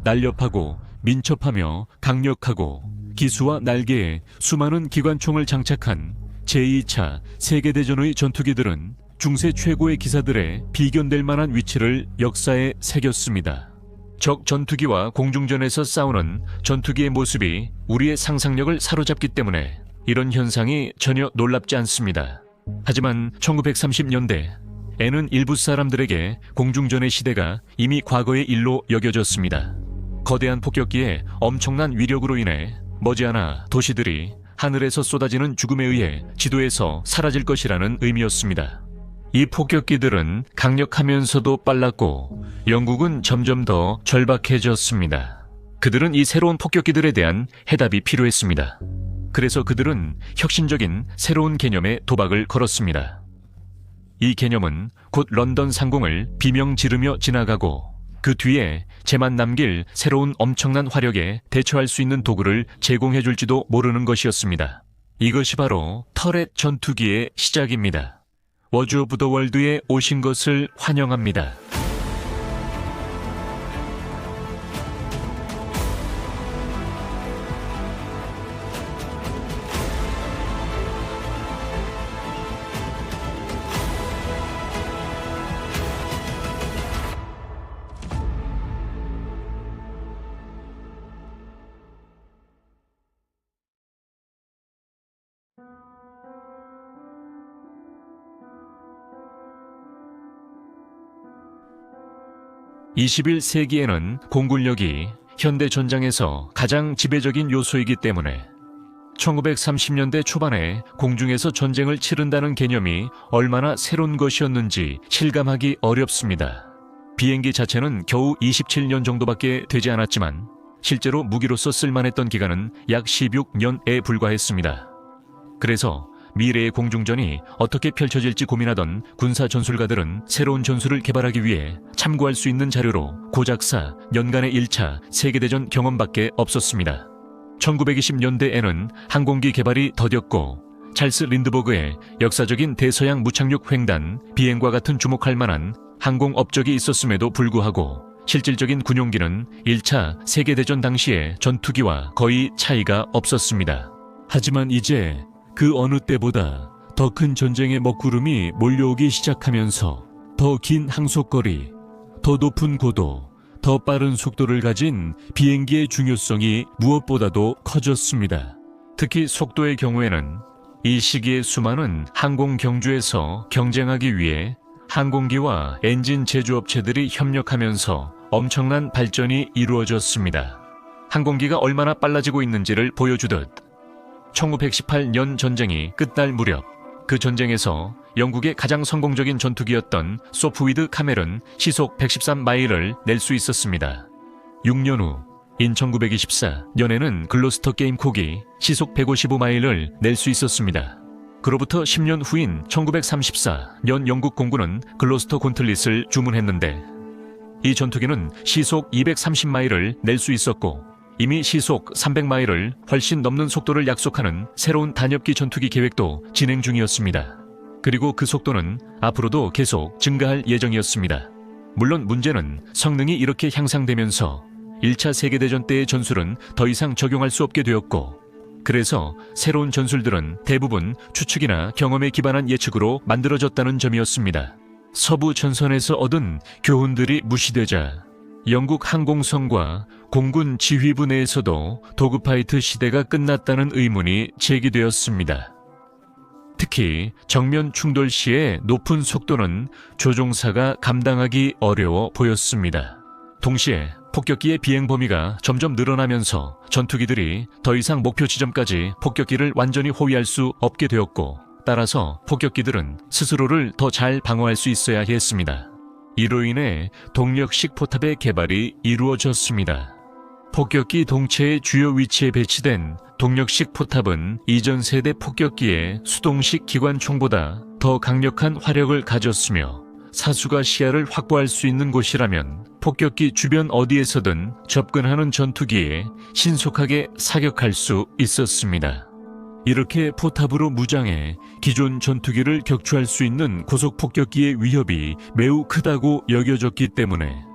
날렵하고 민첩하며 강력하고 기수와 날개에 수많은 기관총을 장착한 제2차 세계대전의 전투기들은 중세 최고의 기사들의 비견될 만한 위치를 역사에 새겼습니다. 적 전투기와 공중전에서 싸우는 전투기의 모습이 우리의 상상력을 사로잡기 때문에 이런 현상이 전혀 놀랍지 않습니다. 하지만 1930년대에는 일부 사람들에게 공중전의 시대가 이미 과거의 일로 여겨졌습니다. 거대한 폭격기의 엄청난 위력으로 인해 머지않아 도시들이 하늘에서 쏟아지는 죽음에 의해 지도에서 사라질 것이라는 의미였습니다. 이 폭격기들은 강력하면서도 빨랐고 영국은 점점 더 절박해졌습니다. 그들은 이 새로운 폭격기들에 대한 해답이 필요했습니다. 그래서 그들은 혁신적인 새로운 개념의 도박을 걸었습니다. 이 개념은 곧 런던 상공을 비명 지르며 지나가고 그 뒤에 재만 남길 새로운 엄청난 화력에 대처할 수 있는 도구를 제공해 줄지도 모르는 것이었습니다. 이것이 바로 터렛 전투기의 시작입니다. 워즈 오브 더 월드에 오신 것을 환영합니다. (21세기에는) 공군력이 현대 전장에서 가장 지배적인 요소이기 때문에 1930년대 초반에 공중에서 전쟁을 치른다는 개념이 얼마나 새로운 것이었는지 실감하기 어렵습니다. 비행기 자체는 겨우 27년 정도밖에 되지 않았지만 실제로 무기로서 쓸만했던 기간은 약 16년에 불과했습니다. 그래서 미래의 공중전이 어떻게 펼쳐질지 고민하던 군사 전술가들은 새로운 전술을 개발하기 위해 참고할 수 있는 자료로 고작사 연간의 1차 세계대전 경험밖에 없었습니다. 1920년대에는 항공기 개발이 더뎠고 찰스 린드버그의 역사적인 대서양 무착륙 횡단 비행과 같은 주목할 만한 항공 업적이 있었음에도 불구하고 실질적인 군용기는 1차 세계대전 당시의 전투기와 거의 차이가 없었습니다. 하지만 이제 그 어느 때보다 더 큰 전쟁의 먹구름이 몰려오기 시작하면서 더 긴 항속거리, 더 높은 고도, 더 빠른 속도를 가진 비행기의 중요성이 무엇보다도 커졌습니다. 특히 속도의 경우에는 이 시기에 수많은 항공 경주에서 경쟁하기 위해 항공기와 엔진 제조업체들이 협력하면서 엄청난 발전이 이루어졌습니다. 항공기가 얼마나 빨라지고 있는지를 보여주듯 1918년 전쟁이 끝날 무렵 그 전쟁에서 영국의 가장 성공적인 전투기였던 소프위드 카멜은 시속 113마일을 낼 수 있었습니다. 6년 후인 1924년에는 글로스터 게임콕이 시속 155마일을 낼 수 있었습니다. 그로부터 10년 후인 1934년 영국 공군은 글로스터 곤틀릿을 주문했는데 이 전투기는 시속 230마일을 낼 수 있었고 이미 시속 300마일을 훨씬 넘는 속도를 약속하는 새로운 단엽기 전투기 계획도 진행 중이었습니다. 그리고 그 속도는 앞으로도 계속 증가할 예정이었습니다. 물론 문제는 성능이 이렇게 향상되면서 1차 세계대전 때의 전술은 더 이상 적용할 수 없게 되었고 그래서 새로운 전술들은 대부분 추측이나 경험에 기반한 예측으로 만들어졌다는 점이었습니다. 서부 전선에서 얻은 교훈들이 무시되자 영국 항공성과 공군 지휘부 내에서도 도그파이트 시대가 끝났다는 의문이 제기되었습니다. 특히 정면 충돌 시의 높은 속도는 조종사가 감당하기 어려워 보였습니다. 동시에 폭격기의 비행 범위가 점점 늘어나면서 전투기들이 더 이상 목표 지점까지 폭격기를 완전히 호위할 수 없게 되었고 따라서 폭격기들은 스스로를 더 잘 방어할 수 있어야 했습니다. 이로 인해 동력식 포탑의 개발이 이루어졌습니다. 폭격기 동체의 주요 위치에 배치된 동력식 포탑은 이전 세대 폭격기의 수동식 기관총보다 더 강력한 화력을 가졌으며 사수가 시야를 확보할 수 있는 곳이라면 폭격기 주변 어디에서든 접근하는 전투기에 신속하게 사격할 수 있었습니다. 이렇게 포탑으로 무장해 기존 전투기를 격추할 수 있는 고속폭격기의 위협이 매우 크다고 여겨졌기 때문에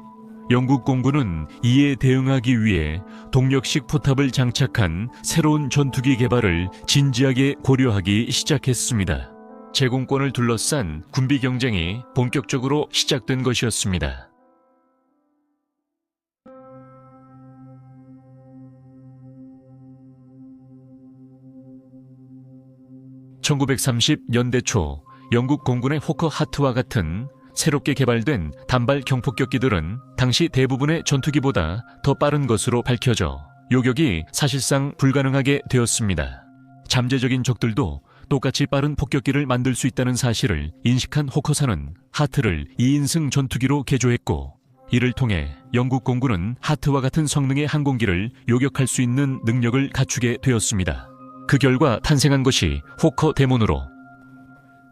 영국 공군은 이에 대응하기 위해 동력식 포탑을 장착한 새로운 전투기 개발을 진지하게 고려하기 시작했습니다. 제공권을 둘러싼 군비 경쟁이 본격적으로 시작된 것이었습니다. 1930년대 초 영국 공군의 호커 하트와 같은 새롭게 개발된 단발 경폭격기들은 당시 대부분의 전투기보다 더 빠른 것으로 밝혀져 요격이 사실상 불가능하게 되었습니다. 잠재적인 적들도 똑같이 빠른 폭격기를 만들 수 있다는 사실을 인식한 호커사는 하트를 2인승 전투기로 개조했고, 이를 통해 영국 공군은 하트와 같은 성능의 항공기를 요격할 수 있는 능력을 갖추게 되었습니다. 그 결과 탄생한 것이 호커 대문으로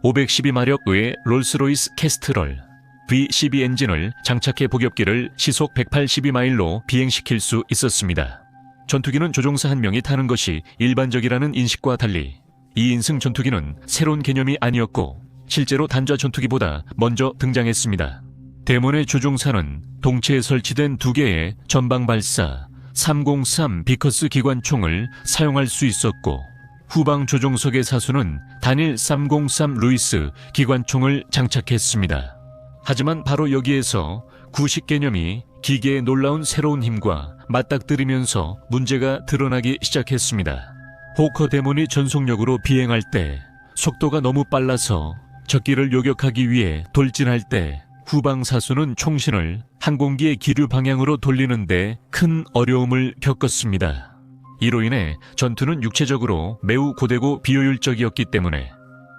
512마력의 롤스로이스 캐스트럴 V12 엔진을 장착해 복엽기를 시속 182마일로 비행시킬 수 있었습니다. 전투기는 조종사 한 명이 타는 것이 일반적이라는 인식과 달리 2인승 전투기는 새로운 개념이 아니었고 실제로 단자 전투기보다 먼저 등장했습니다. 대문의 조종사는 동체에 설치된 2개의 전방 발사 303 비커스 기관총을 사용할 수 있었고, 후방 조종석의 사수는 단일 303 루이스 기관총을 장착했습니다. 하지만 바로 여기에서 구식 개념이 기계의 놀라운 새로운 힘과 맞닥뜨리면서 문제가 드러나기 시작했습니다. 호커 대문이 전속력으로 비행할 때 속도가 너무 빨라서 적기를 요격하기 위해 돌진할 때 후방 사수는 총신을 항공기의 기류 방향으로 돌리는데 큰 어려움을 겪었습니다. 이로 인해 전투는 육체적으로 매우 고되고 비효율적이었기 때문에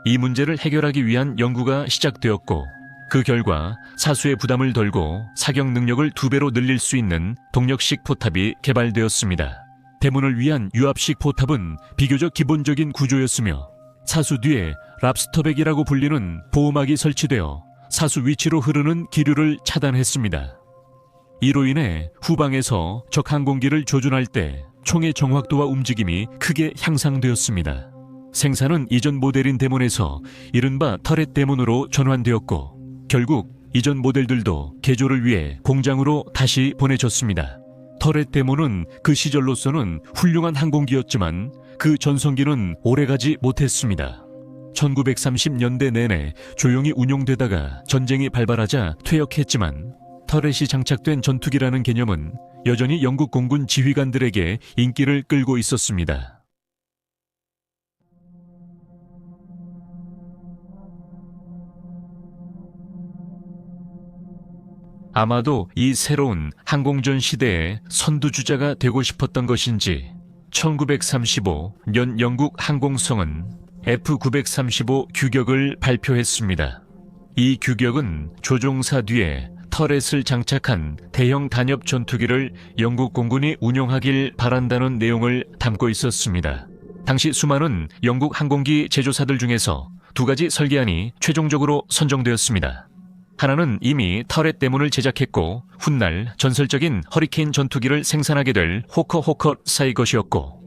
이 문제를 해결하기 위한 연구가 시작되었고, 그 결과 사수의 부담을 덜고 사격 능력을 2배로 늘릴 수 있는 동력식 포탑이 개발되었습니다. 대문을 위한 유압식 포탑은 비교적 기본적인 구조였으며 사수 뒤에 랍스터백이라고 불리는 보호막이 설치되어 사수 위치로 흐르는 기류를 차단했습니다. 이로 인해 후방에서 적 항공기를 조준할 때 총의 정확도와 움직임이 크게 향상되었습니다. 생산은 이전 모델인 대문에서 이른바 터렛 대문으로 전환되었고, 결국 이전 모델들도 개조를 위해 공장으로 다시 보내졌습니다. 터렛 대문은 그 시절로서는 훌륭한 항공기였지만 그 전성기는 오래가지 못했습니다. 1930년대 내내 조용히 운용되다가 전쟁이 발발하자 퇴역했지만, 터렛이 장착된 전투기라는 개념은 여전히 영국 공군 지휘관들에게 인기를 끌고 있었습니다. 아마도 이 새로운 항공전 시대의 선두주자가 되고 싶었던 것인지 1935년 영국 항공성은 F935 규격을 발표했습니다. 이 규격은 조종사 뒤에 터렛을 장착한 대형 단엽 전투기를 영국 공군이 운용하길 바란다는 내용을 담고 있었습니다. 당시 수많은 영국 항공기 제조사들 중에서 2가지 설계안이 최종적으로 선정되었습니다. 하나는 이미 터렛 대문을 제작했고 훗날 전설적인 허리케인 전투기를 생산하게 될 호커사의 것이었고,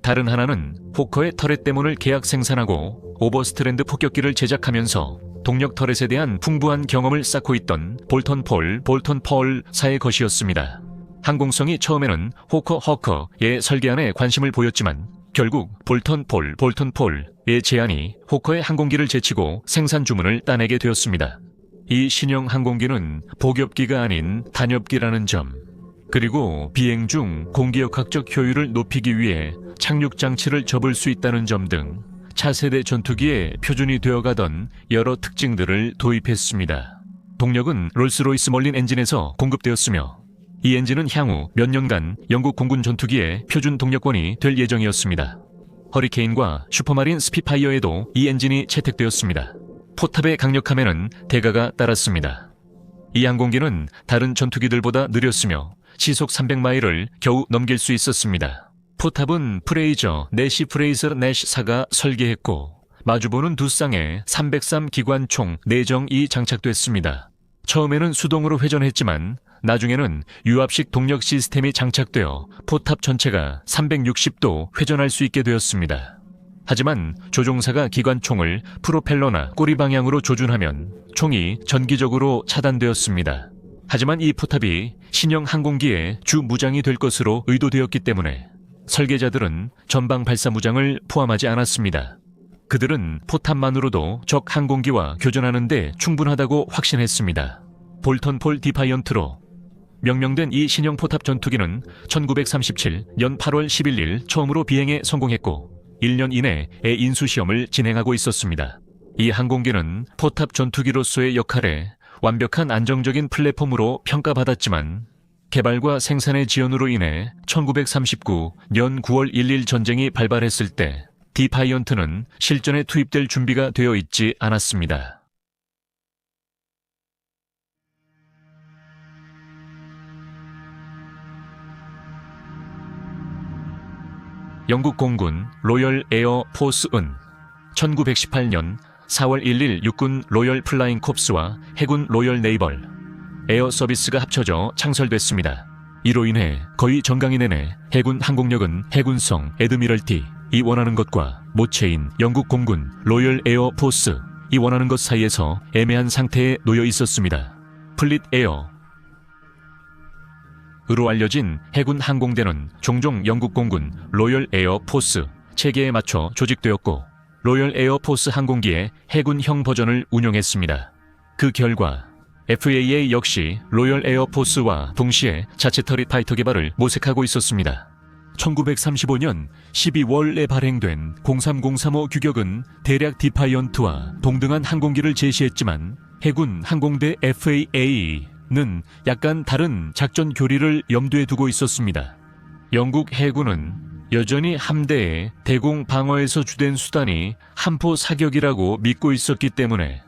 다른 하나는 호커의 터렛 대문을 계약 생산하고 오버스트랜드 폭격기를 제작하면서 동력 터렛에 대한 풍부한 경험을 쌓고 있던 볼턴폴사의 것이었습니다. 항공성이 처음에는 호커의 설계안에 관심을 보였지만 결국 볼턴폴의 제안이 호커의 항공기를 제치고 생산 주문을 따내게 되었습니다. 이 신형 항공기는 복엽기가 아닌 단엽기라는 점, 그리고 비행 중 공기역학적 효율을 높이기 위해 착륙 장치를 접을 수 있다는 점 등 차세대 전투기에 표준이 되어가던 여러 특징들을 도입했습니다. 동력은 롤스로이스 멀린 엔진에서 공급되었으며 이 엔진은 향후 몇 년간 영국 공군 전투기의 표준 동력권이 될 예정이었습니다. 허리케인과 슈퍼마린 스피파이어에도 이 엔진이 채택되었습니다. 포탑의 강력함에는 대가가 따랐습니다. 이 항공기는 다른 전투기들보다 느렸으며 시속 300마일을 겨우 넘길 수 있었습니다. 포탑은 내시 프레이저 내시사가 설계했고 마주보는 2쌍의 303 기관총 내정이 장착됐습니다. 처음에는 수동으로 회전했지만 나중에는 유압식 동력 시스템이 장착되어 포탑 전체가 360도 회전할 수 있게 되었습니다. 하지만 조종사가 기관총을 프로펠러나 꼬리 방향으로 조준하면 총이 전기적으로 차단되었습니다. 하지만 이 포탑이 신형 항공기의 주 무장이 될 것으로 의도되었기 때문에 설계자들은 전방 발사 무장을 포함하지 않았습니다. 그들은 포탑만으로도 적 항공기와 교전하는 데 충분하다고 확신했습니다. 볼턴폴 디파이언트로 명명된 이 신형 포탑 전투기는 1937년 8월 11일 처음으로 비행에 성공했고 1년 이내에 인수시험을 진행하고 있었습니다. 이 항공기는 포탑 전투기로서의 역할에 완벽한 안정적인 플랫폼으로 평가받았지만 개발과 생산의 지연으로 인해 1939년 9월 1일 전쟁이 발발했을 때 디파이언트는 실전에 투입될 준비가 되어 있지 않았습니다. 영국 공군 로열 에어 포스은 1918년 4월 1일 육군 로열 플라잉 콥스와 해군 로열 네이벌 에어 서비스가 합쳐져 창설됐습니다. 이로 인해 거의 전강이 내내 해군 항공력은 해군성 애드미럴티 이 원하는 것과 모체인 영국 공군 로열 에어 포스 이 원하는 것 사이에서 애매한 상태에 놓여 있었습니다. 플릿 에어 으로 알려진 해군 항공대는 종종 영국 공군 로열 에어 포스 체계에 맞춰 조직되었고 로열 에어 포스 항공기의 해군형 버전을 운용했습니다. 그 결과 FAA 역시 로열 에어 포스와 동시에 자체 터릿 파이터 개발을 모색하고 있었습니다. 1935년 12월에 발행된 03035 규격은 대략 디파이언트와 동등한 항공기를 제시했지만 해군 항공대 FAA는 약간 다른 작전 교리를 염두에 두고 있었습니다. 영국 해군은 여전히 함대의 대공 방어에서 주된 수단이 함포 사격이라고 믿고 있었기 때문에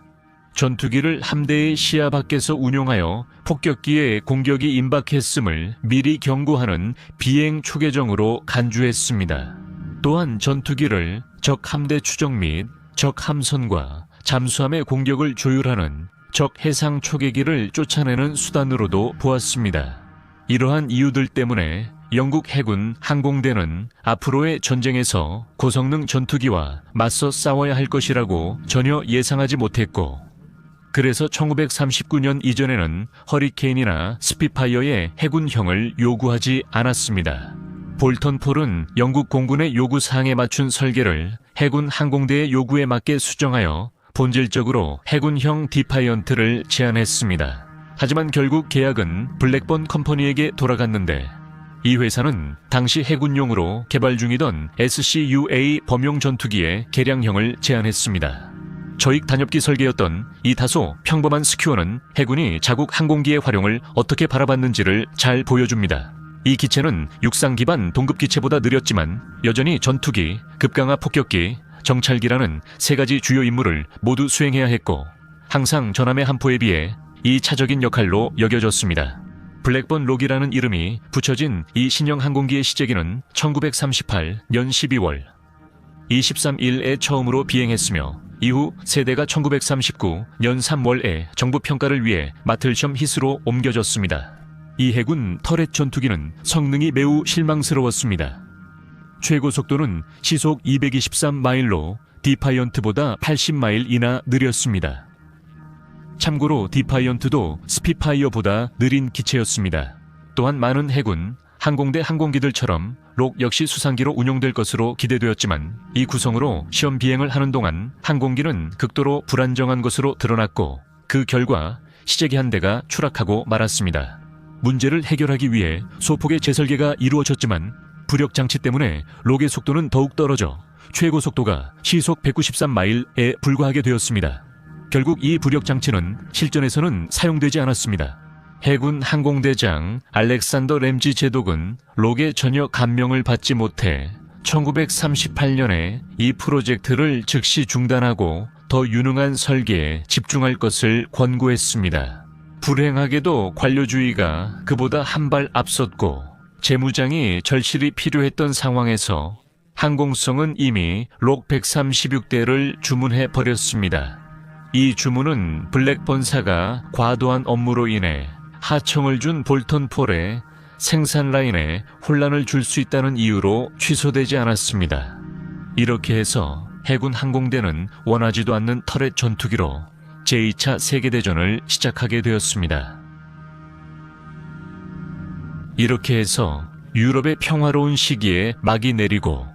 전투기를 함대의 시야 밖에서 운용하여 폭격기의 공격이 임박했음을 미리 경고하는 비행 초계정으로 간주했습니다. 또한 전투기를 적 함대 추적 및 적 함선과 잠수함의 공격을 조율하는 적 해상 초계기를 쫓아내는 수단으로도 보았습니다. 이러한 이유들 때문에 영국 해군 항공대는 앞으로의 전쟁에서 고성능 전투기와 맞서 싸워야 할 것이라고 전혀 예상하지 못했고 그래서 1939년 이전에는 허리케인이나 스피파이어의 해군형을 요구하지 않았습니다. 볼턴폴은 영국 공군의 요구사항에 맞춘 설계를 해군 항공대의 요구에 맞게 수정하여 본질적으로 해군형 디파이언트를 제안했습니다. 하지만 결국 계약은 블랙번 컴퍼니에게 돌아갔는데 이 회사는 당시 해군용으로 개발 중이던 SCUA 범용 전투기의 개량형을 제안했습니다. 저익 단엽기 설계였던 이 다소 평범한 스큐어는 해군이 자국 항공기의 활용을 어떻게 바라봤는지를 잘 보여줍니다. 이 기체는 육상 기반 동급 기체보다 느렸지만 여전히 전투기, 급강하 폭격기, 정찰기라는 세 가지 주요 임무를 모두 수행해야 했고 항상 전함의 함포에 비해 2차적인 역할로 여겨졌습니다. 블랙번 록이라는 이름이 붙여진 이 신형 항공기의 시제기는 1938년 12월 23일에 처음으로 비행했으며 이후 세대가 1939년 3월에 정부 평가를 위해 마틀섬 히스로 옮겨졌습니다. 이 해군 터렛 전투기는 성능이 매우 실망스러웠습니다. 최고 속도는 시속 223마일로 디파이언트보다 80마일이나 느렸습니다. 참고로 디파이언트도 스피파이어보다 느린 기체였습니다. 또한 많은 해군, 항공대 항공기들처럼 록 역시 수상기로 운용될 것으로 기대되었지만 이 구성으로 시험 비행을 하는 동안 항공기는 극도로 불안정한 것으로 드러났고 그 결과 시제기 한 대가 추락하고 말았습니다. 문제를 해결하기 위해 소폭의 재설계가 이루어졌지만 부력 장치 때문에 록의 속도는 더욱 떨어져 최고 속도가 시속 193마일에 불과하게 되었습니다. 결국 이 부력 장치는 실전에서는 사용되지 않았습니다. 해군 항공대장 알렉산더 램지 제독은 록에 전혀 감명을 받지 못해 1938년에 이 프로젝트를 즉시 중단하고 더 유능한 설계에 집중할 것을 권고했습니다. 불행하게도 관료주의가 그보다 한 발 앞섰고 재무장이 절실히 필요했던 상황에서 항공성은 이미 록 136대를 주문해 버렸습니다. 이 주문은 블랙번사가 과도한 업무로 인해 하청을 준 볼턴폴의 생산 라인에 혼란을 줄 수 있다는 이유로 취소되지 않았습니다. 이렇게 해서 해군 항공대는 원하지도 않는 터렛 전투기로 제2차 세계대전을 시작하게 되었습니다. 이렇게 해서 유럽의 평화로운 시기에 막이 내리고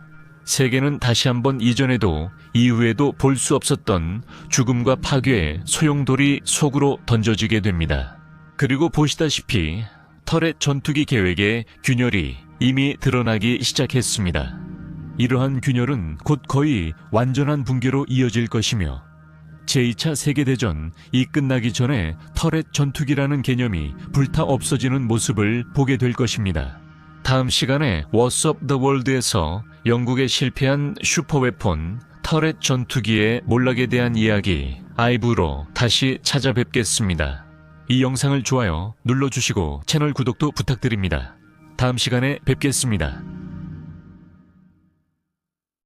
세계는 다시 한번 이전에도 이후에도 볼 수 없었던 죽음과 파괴의 소용돌이 속으로 던져지게 됩니다. 그리고 보시다시피 터렛 전투기 계획의 균열이 이미 드러나기 시작했습니다. 이러한 균열은 곧 거의 완전한 붕괴로 이어질 것이며 제2차 세계대전 이 끝나기 전에 터렛 전투기라는 개념이 불타 없어지는 모습을 보게 될 것입니다. 다음 시간에 What's Up the World에서 영국에 실패한 슈퍼웨폰 터렛 전투기의 몰락에 대한 이야기 아이브로 다시 찾아뵙겠습니다. 이 영상을 좋아요 눌러주시고 채널 구독도 부탁드립니다. 다음 시간에 뵙겠습니다.